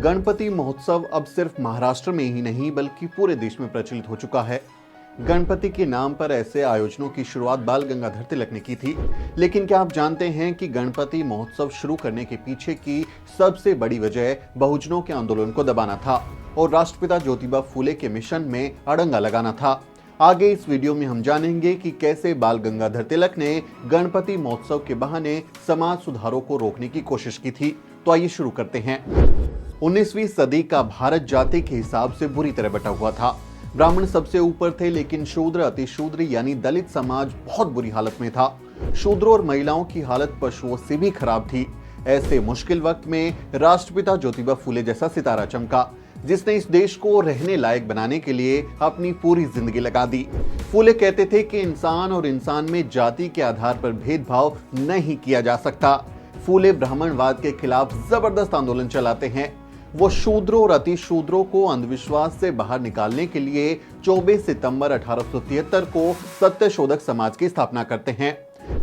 गणपति महोत्सव अब सिर्फ महाराष्ट्र में ही नहीं बल्कि पूरे देश में प्रचलित हो चुका है। गणपति के नाम पर ऐसे आयोजनों की शुरुआत बाल गंगाधर तिलक ने की थी। लेकिन क्या आप जानते हैं कि गणपति महोत्सव शुरू करने के पीछे की सबसे बड़ी वजह बहुजनों के आंदोलन को दबाना था और राष्ट्रपिता ज्योतिबा फूले के मिशन में अड़ंगा लगाना था। आगे इस वीडियो में हम जानेंगे कि कैसे बाल गंगाधर तिलक ने गणपति महोत्सव के बहाने समाज सुधारों को रोकने की कोशिश की थी। तो आइए शुरू करते हैं। 19वीं सदी का भारत जाति के हिसाब से बुरी तरह बटा हुआ था। ब्राह्मण सबसे ऊपर थे, लेकिन शूद्र, अतिशूद्र यानी दलित समाज बहुत बुरी हालत में था। शूद्रों और महिलाओं की हालत पशुओं से भी खराब थी। ऐसे मुश्किल वक्त में राष्ट्रपिता ज्योतिबा फूले जैसा सितारा चमका, जिसने इस देश को रहने लायक बनाने के लिए अपनी पूरी जिंदगी लगा दी। फूले कहते थे कि इंसान और इंसान में जाति के आधार पर भेदभाव नहीं किया जा सकता। फूले ब्राह्मणवाद के खिलाफ जबरदस्त आंदोलन चलाते हैं। वो शूद्रों और अतिशूद्रों को अंधविश्वास से बाहर निकालने के लिए 24 सितंबर 1873 को सत्यशोधक समाज की स्थापना करते हैं।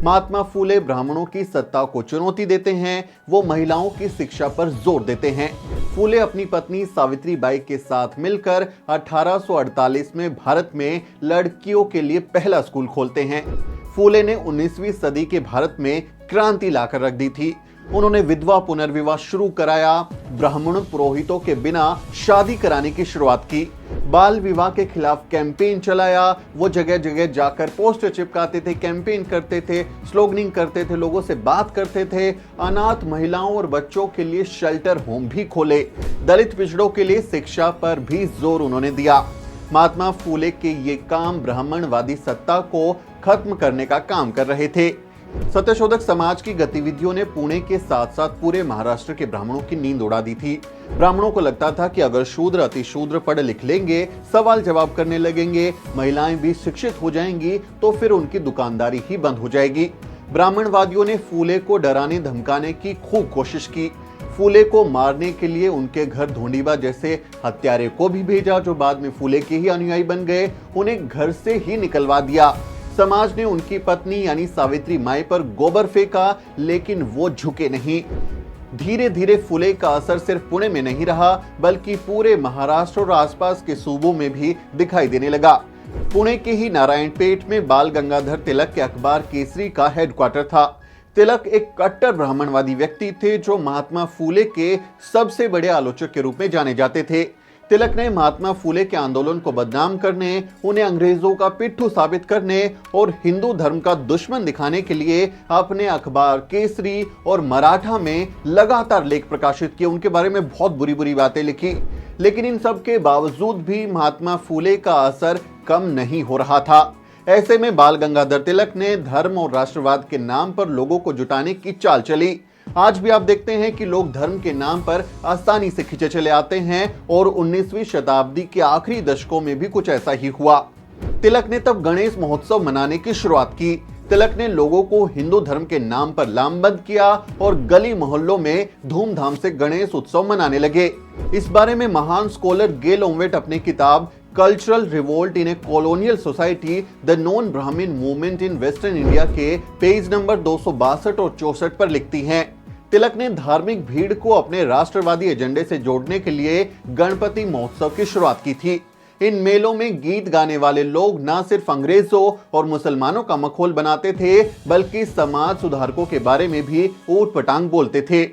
महात्मा फूले ब्राह्मणों की सत्ता को चुनौती देते हैं। वो महिलाओं की शिक्षा पर जोर देते हैं। फूले अपनी पत्नी सावित्री बाई के साथ मिलकर 1848 में भारत में लड़कियों के लिए पहला स्कूल खोलते हैं। फूले ने 19वीं सदी के भारत में क्रांति लाकर रख दी थी। उन्होंने विधवा पुनर्विवाह शुरू कराया, ब्राह्मण पुरोहितों के बिना शादी कराने की शुरुआत की, बाल विवाह के खिलाफ कैंपेन चलाया। वो जगह जगह जाकर पोस्टर चिपकाते थे, कैंपेन करते थे, स्लोगनिंग करते थे, लोगों से बात करते थे। अनाथ महिलाओं और बच्चों के लिए शेल्टर होम भी खोले। दलित पिछड़ों के लिए शिक्षा पर भी जोर उन्होंने दिया। महात्मा फूले के ये काम ब्राह्मणवादी सत्ता को खत्म करने का काम कर रहे थे। सत्यशोधक समाज की गतिविधियों ने पुणे के साथ साथ पूरे महाराष्ट्र के ब्राह्मणों की नींद उड़ा दी थी। ब्राह्मणों को लगता था कि अगर शूद्र अतिशूद्र पढ़ लिख लेंगे, सवाल जवाब करने लगेंगे, महिलाएं भी शिक्षित हो जाएंगी, तो फिर उनकी दुकानदारी ही बंद हो जाएगी। ब्राह्मणवादियों ने फूले को डराने धमकाने की खूब कोशिश की। फूले को मारने के लिए उनके घर धोंडीबा जैसे हत्यारे को भी भेजा, जो बाद में फूले के ही अनुयायी बन गए। उन्हें घर से ही निकलवा दिया। समाज ने उनकी पत्नी यानी सावित्री माई पर गोबर फेंका, लेकिन वो झुके नहीं। धीरे धीरे फूले का असर सिर्फ पुणे में नहीं रहा, बल्कि पूरे महाराष्ट्र और आसपास के सूबों में भी दिखाई देने लगा। पुणे के ही नारायणपेट में बाल गंगाधर तिलक के अखबार केसरी का हेडक्वार्टर था। तिलक एक कट्टर ब्राह्मणवादी व्यक्ति थे, जो महात्मा फूले के सबसे बड़े आलोचक के रूप में जाने जाते थे। तिलक ने महात्मा फूले के आंदोलन को बदनाम करने, उन्हें अंग्रेजों का पिट्ठू साबित करने और हिंदू धर्म का दुश्मन दिखाने के लिए अपने अखबार केसरी और मराठा में लगातार लेख प्रकाशित किए। उनके बारे में बहुत बुरी बुरी बातें लिखी। लेकिन इन सब के बावजूद भी महात्मा फूले का असर कम नहीं हो रहा था। ऐसे में बाल गंगाधर तिलक ने धर्म और राष्ट्रवाद के नाम पर लोगों को जुटाने की चाल चली। आज भी आप देखते हैं कि लोग धर्म के नाम पर आसानी से खिंचे चले आते हैं और 19वीं शताब्दी के आखिरी दशकों में भी कुछ ऐसा ही हुआ। तिलक ने तब गणेश महोत्सव मनाने की शुरुआत की। तिलक ने लोगों को हिंदू धर्म के नाम पर लामबंद किया और गली मोहल्लों में धूमधाम से गणेश उत्सव मनाने लगे। इस बारे में महान स्कॉलर गेल ओमवेट अपनी किताब cultural revolt in A colonial society the non ब्राह्मण मूवमेंट इन वेस्टर्न इंडिया के पेज नंबर 262 और 64 पर लिखती हैं। तिलक ने धार्मिक भीड़ को अपने राष्ट्रवादी एजेंडे से जोड़ने के लिए गणपति महोत्सव की शुरुआत की थी। इन मेलों में गीत गाने वाले लोग न सिर्फ अंग्रेजों और मुसलमानों का मखौल बनाते थे, बल्कि समाज सुधारकों के बारे में भी ऊट-पटांग बोलते थे।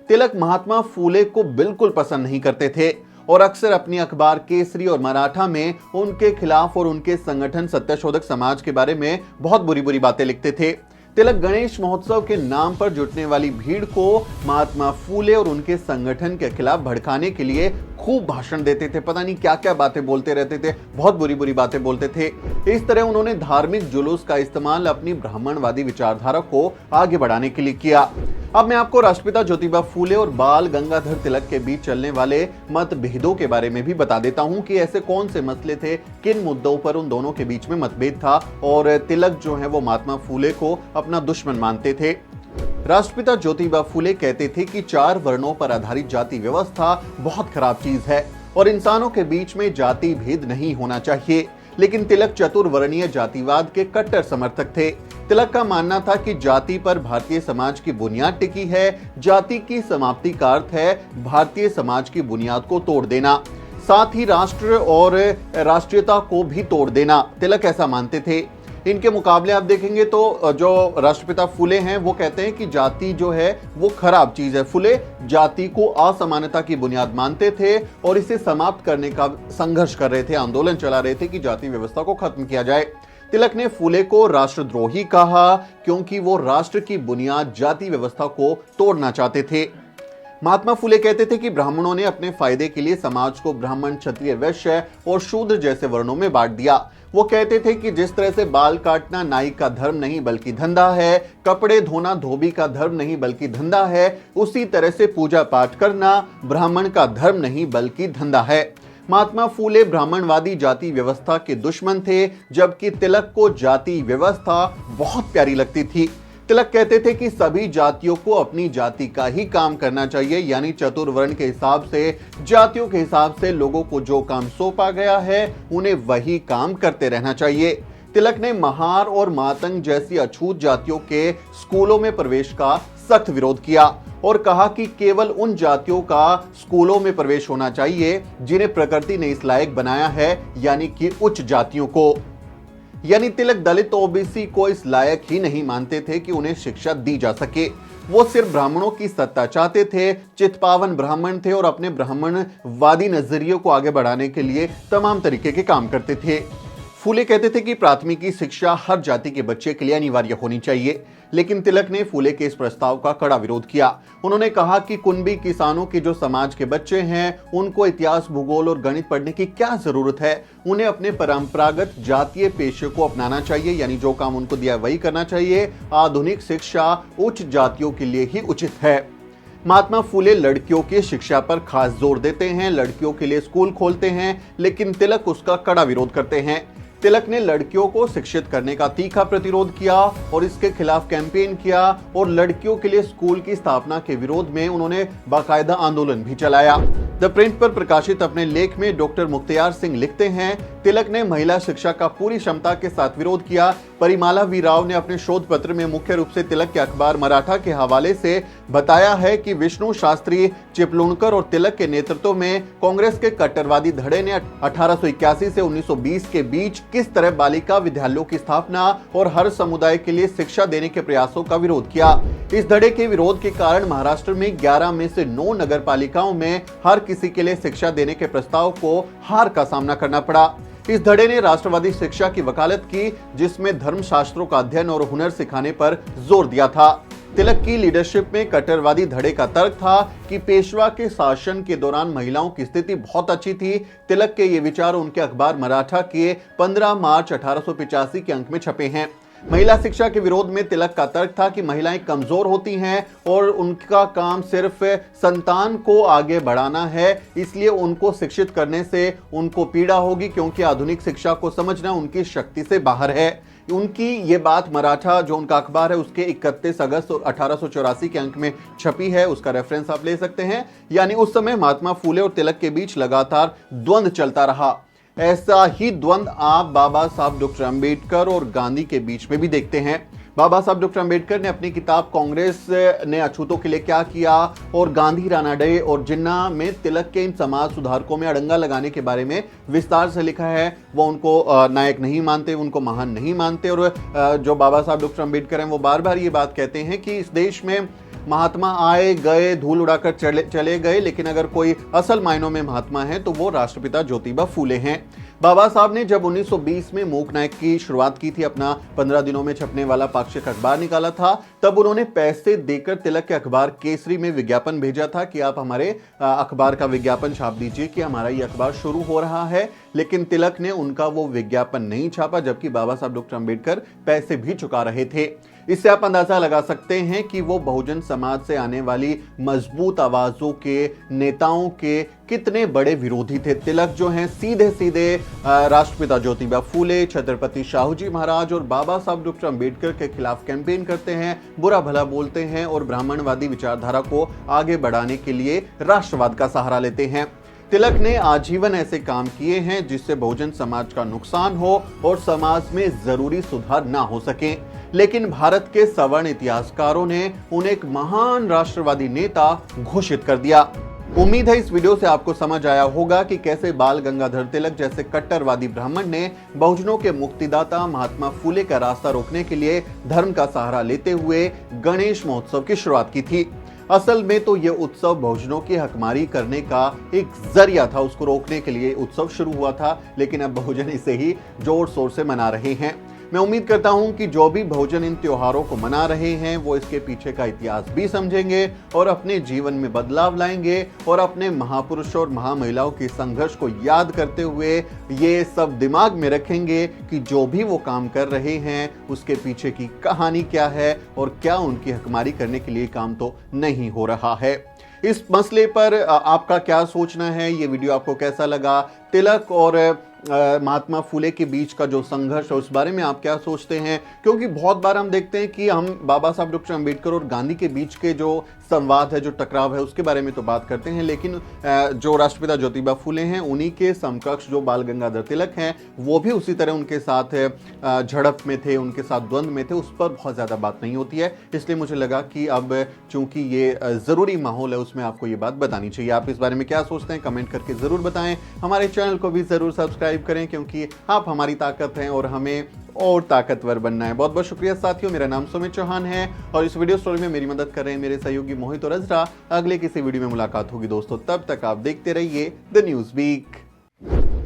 तिलक महात्मा फूले को बिल्कुल पसंद नहीं करते थे और अक्सर अपनी अखबार केसरी और मराठा में उनके खिलाफ और उनके संगठन सत्यशोधक समाज के बारे में बहुत बुरी बुरी बातें लिखते थे। तिलक गणेश महोत्सव के नाम पर जुटने वाली भीड़ को महात्मा फूले और उनके संगठन के खिलाफ भड़काने के लिए खूब भाषण देते थे। पता नहीं क्या क्या बातें बोलते रहते थे, बहुत बुरी बुरी बातें बोलते थे। इस तरह उन्होंने धार्मिक जुलूस का इस्तेमाल अपनी ब्राह्मणवादी विचारधारा को आगे बढ़ाने के लिए किया। अब मैं आपको राष्ट्रपिता ज्योतिबा फूले और बाल गंगाधर तिलक के बीच चलने वाले मतभेदों के बारे में भी बता देता हूं कि ऐसे कौन से मसले थे, किन मुद्दों पर उन दोनों के बीच में मतभेद था और तिलक जो है वो महात्मा फूले को अपना दुश्मन मानते थे। राष्ट्रपिता ज्योतिबा फूले कहते थे कि 4 वर्णों पर आधारित जाति व्यवस्था बहुत खराब चीज है और इंसानों के बीच में जाति भेद नहीं होना चाहिए। लेकिन तिलक चतुर्वर्णीय जातिवाद के कट्टर समर्थक थे। तिलक का मानना था कि जाति पर भारतीय समाज की बुनियाद टिकी है। जाति की समाप्ति का अर्थ है भारतीय समाज की बुनियाद को तोड़ देना, साथ ही राष्ट्र और राष्ट्रीयता को भी तोड़ देना। तिलक ऐसा मानते थे। इनके मुकाबले आप देखेंगे तो जो राष्ट्रपिता फुले हैं वो कहते हैं कि जाति जो है वो खराब चीज है। फुले जाति को असमानता की बुनियाद मानते थे और इसे समाप्त करने का संघर्ष कर रहे थे, आंदोलन चला रहे थे कि जाति व्यवस्था को खत्म किया जाए। तिलक ने फुले को राष्ट्रद्रोही कहा क्योंकि वो राष्ट्र की बुनियाद जाति व्यवस्था को तोड़ना चाहते थे। महात्मा फुले कहते थे कि ब्राह्मणों ने अपने फायदे के लिए समाज को ब्राह्मण, क्षत्रिय, वैश्य और शूद्र जैसे वर्णों में बांट दिया। वो कहते थे कि जिस तरह से बाल काटना नाई का धर्म नहीं बल्कि धंधा है, कपड़े धोना धोबी का धर्म नहीं बल्कि धंधा है, उसी तरह से पूजा पाठ करना ब्राह्मण का धर्म नहीं बल्कि धंधा है। महात्मा फुले ब्राह्मणवादी जाति व्यवस्था के दुश्मन थे, जबकि तिलक को जाति व्यवस्था बहुत प्यारी लगती थी। तिलक कहते थे कि सभी जातियों को अपनी जाति का ही काम करना चाहिए, यानी चतुर्वर्ण के हिसाब से, जातियों के हिसाब से लोगों को जो काम सौंपा गया है उन्हें वही काम करते रहना चाहिए। तिलक ने महार और मातंग जैसी अछूत जातियों के स्कूलों में प्रवेश का सख्त विरोध किया और कहा कि केवल उन जातियों का स्कूलों में प्रवेश होना चाहिए जिन्हें प्रकृति ने इस लायक बनाया है, यानी कि उच्च जातियों को। यानी तिलक दलित ओबीसी को इस लायक ही नहीं मानते थे कि उन्हें शिक्षा दी जा सके। वो सिर्फ ब्राह्मणों की सत्ता चाहते थे, चित्पावन ब्राह्मण थे और अपने ब्राह्मणवादी नजरिए को आगे बढ़ाने के लिए तमाम तरीके के काम करते थे। फुले कहते थे कि प्राथमिकी शिक्षा हर जाति के बच्चे के लिए अनिवार्य होनी चाहिए, लेकिन तिलक ने फुले के इस प्रस्ताव का कड़ा विरोध किया। उन्होंने कहा कि कुंभी किसानों के जो समाज के बच्चे हैं उनको इतिहास, भूगोल और गणित पढ़ने की क्या जरूरत है। उन्हें अपने परंपरागत जातीय पेशे को अपनाना चाहिए, यानी जो काम उनको दिया वही करना चाहिए। आधुनिक शिक्षा उच्च जातियों के लिए ही उचित है। महात्मा फुले लड़कियों की शिक्षा पर खास जोर देते हैं, लड़कियों के लिए स्कूल खोलते हैं, लेकिन तिलक उसका कड़ा विरोध करते हैं। तिलक ने लड़कियों को शिक्षित करने का तीखा प्रतिरोध किया और इसके खिलाफ कैंपेन किया और लड़कियों के लिए स्कूल की स्थापना के विरोध में उन्होंने बाकायदा आंदोलन भी चलाया। द प्रिंट पर प्रकाशित अपने लेख में डॉक्टर मुख्तियार सिंह लिखते हैं, तिलक ने महिला शिक्षा का पूरी क्षमता के साथ विरोध किया। परिमाला वी राव ने अपने शोध पत्र में मुख्य रूप से तिलक के अखबार मराठा के हवाले से बताया है कि विष्णु शास्त्री, चिपलूणकर और तिलक के नेतृत्व में कांग्रेस के कट्टरवादी धड़े ने 1881 से 1920 के बीच किस तरह बालिका विद्यालयों की स्थापना और हर समुदाय के लिए शिक्षा देने के प्रयासों का विरोध किया। इस धड़े के विरोध के कारण महाराष्ट्र में 11 में से 9 नगर पालिकाओं में हर किसी के लिए शिक्षा देने के प्रस्ताव को हार का सामना करना पड़ा। इस धड़े ने राष्ट्रवादी शिक्षा की वकालत की, जिसमें धर्मशास्त्रों का अध्ययन और हुनर सिखाने पर जोर दिया था। तिलक की लीडरशिप में कट्टरवादी धड़े का तर्क था कि पेशवा के शासन के दौरान महिलाओं की स्थिति बहुत अच्छी थी। तिलक के ये विचार उनके अखबार मराठा के 15 मार्च 1885 के अंक में छपे हैं। महिला शिक्षा के विरोध में तिलक का तर्क था कि महिलाएं कमजोर होती हैं और उनका काम सिर्फ संतान को आगे बढ़ाना है, इसलिए उनको शिक्षित करने से उनको पीड़ा होगी, क्योंकि आधुनिक शिक्षा को समझना उनकी शक्ति से बाहर है। उनकी ये बात मराठा जो उनका अखबार है उसके 31 अगस्त 1884 के अंक में छपी है, उसका रेफरेंस आप ले सकते हैं। यानी उस समय महात्मा फुले और तिलक के बीच लगातार द्वंद्व चलता रहा। ऐसा ही द्वंद्व आप बाबा साहब डॉक्टर अंबेडकर और गांधी के बीच में भी देखते हैं। बाबा साहब डॉक्टर अंबेडकर ने अपनी किताब कांग्रेस ने अछूतों के लिए क्या किया और गांधी, रानाडे और जिन्ना में तिलक के इन समाज सुधारकों में अड़ंगा लगाने के बारे में विस्तार से लिखा है। वो उनको नायक नहीं मानते, उनको महान नहीं मानते और जो बाबा साहब डॉक्टर अंबेडकर हैं वो बार बार ये बात कहते हैं कि इस देश में महात्मा आए गए, धूल उड़ाकर चले गए, लेकिन अगर कोई असल मायनों में महात्मा है तो वो राष्ट्रपिता ज्योतिबा फूले हैं। बाबा साहब ने जब 1920 में मूक नायक की शुरुआत की थी, अपना 15 दिनों में छपने वाला पाक्षिक अखबार निकाला था, तब उन्होंने पैसे देकर तिलक के अखबार केसरी में विज्ञापन भेजा था कि आप हमारे अखबार का विज्ञापन छाप दीजिए कि हमारा ये अखबार शुरू हो रहा है। लेकिन तिलक ने उनका वो विज्ञापन नहीं छापा, जबकि बाबा साहब डॉक्टर अंबेडकर पैसे भी चुका रहे थे। इससे आप अंदाजा लगा सकते हैं कि वो बहुजन समाज से आने वाली मजबूत आवाजों के नेताओं के कितने बड़े विरोधी थे। तिलक जो हैं सीधे सीधे राष्ट्रपिता ज्योतिबा फूले, छत्रपति शाहू जी महाराज और बाबा साहब डॉक्टर अंबेडकर के खिलाफ कैंपेन करते हैं, बुरा भला बोलते हैं और ब्राह्मणवादी विचारधारा को आगे बढ़ाने के लिए राष्ट्रवाद का सहारा लेते हैं। तिलक ने आजीवन ऐसे काम किए हैं जिससे बहुजन समाज का नुकसान हो और समाज में जरूरी सुधार ना हो सके, लेकिन भारत के सवर्ण इतिहासकारों ने उन्हें एक महान राष्ट्रवादी नेता घोषित कर दिया। उम्मीद है इस वीडियो से आपको समझ आया होगा कि कैसे बाल गंगाधर तिलक जैसे कट्टरवादी ब्राह्मण ने बहुजनों के मुक्तिदाता महात्मा फुले का रास्ता रोकने के लिए धर्म का सहारा लेते हुए गणेश महोत्सव की शुरुआत की थी। असल में तो यह उत्सव बहुजनों की हकमारी करने का एक जरिया था, उसको रोकने के लिए उत्सव शुरू हुआ था, लेकिन अब बहुजन इसे ही जोर शोर से मना रहे हैं। मैं उम्मीद करता हूं कि जो भी बहुजन इन त्योहारों को मना रहे हैं वो इसके पीछे का इतिहास भी समझेंगे और अपने जीवन में बदलाव लाएंगे और अपने महापुरुषों और महामहिलाओं के संघर्ष को याद करते हुए ये सब दिमाग में रखेंगे कि जो भी वो काम कर रहे हैं उसके पीछे की कहानी क्या है और क्या उनकी हकमारी करने के लिए काम तो नहीं हो रहा है। इस मसले पर आपका क्या सोचना है? ये वीडियो आपको कैसा लगा? तिलक और महात्मा फुले के बीच का जो संघर्ष है उस बारे में आप क्या सोचते हैं? क्योंकि बहुत बार हम देखते हैं कि हम बाबा साहब डॉक्टर अंबेडकर और गांधी के बीच के जो संवाद है, जो टकराव है, उसके बारे में तो बात करते हैं, लेकिन जो राष्ट्रपिता ज्योतिबा फुले हैं उन्हीं के समकक्ष जो बाल गंगाधर तिलक हैं वो भी उसी तरह उनके साथ झड़प में थे, उनके साथ द्वंद्व में थे, उस पर बहुत ज़्यादा बात नहीं होती है। इसलिए मुझे लगा कि अब चूंकि ये ज़रूरी माहौल है उसमें आपको ये बात बतानी चाहिए। आप इस बारे में क्या सोचते हैं कमेंट करके ज़रूर बताएं। हमारे चैनल को भी ज़रूर सब्सक्राइब करें क्योंकि आप हमारी ताकत हैं और हमें और ताकतवर बनना है। बहुत बहुत शुक्रिया साथियों। मेरा नाम सुमित चौहान है और इस वीडियो स्टोरी में मेरी मदद कर रहे हैं मेरे सहयोगी मोहित और अजरा। अगले किसी वीडियो में मुलाकात होगी दोस्तों, तब तक आप देखते रहिए द न्यूज़ वीक।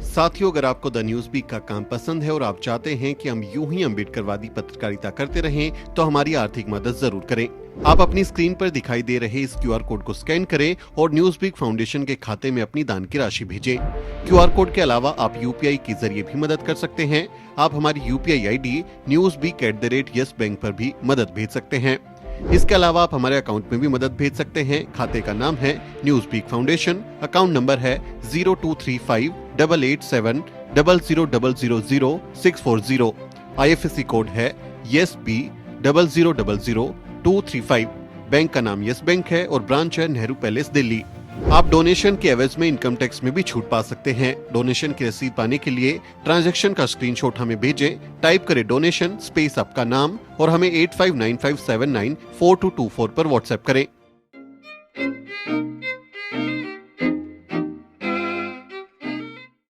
साथियों, अगर आपको द न्यूज़ वीक का काम पसंद है और आप चाहते हैं कि हम यूं ही अम्बेडकरवादी पत्रकारिता करते रहें तो हमारी आर्थिक मदद जरूर करें। आप अपनी स्क्रीन पर दिखाई दे रहे इस QR कोड को स्कैन करें और न्यूज़ वीक फाउंडेशन के खाते में अपनी दान की राशि भेजें। QR कोड के अलावा आप UPI के जरिए भी मदद कर सकते हैं। आप हमारी UPI ID newsweek@yes bank पर भी मदद भेज सकते हैं। इसके अलावा आप हमारे अकाउंट में भी मदद भेज सकते हैं। खाते का नाम है news week foundation, account number है 02358800000640। IFSC कोड है YSB000235। बैंक का नाम यस बैंक है और ब्रांच है नेहरू पैलेस दिल्ली। आप डोनेशन के एवज में इनकम टैक्स में भी छूट पा सकते हैं। डोनेशन की रसीद पाने के लिए ट्रांजैक्शन का स्क्रीनशॉट हमें भेजें। टाइप करें डोनेशन स्पेस आपका नाम और हमें 8595794224 पर व्हाट्सएप करें।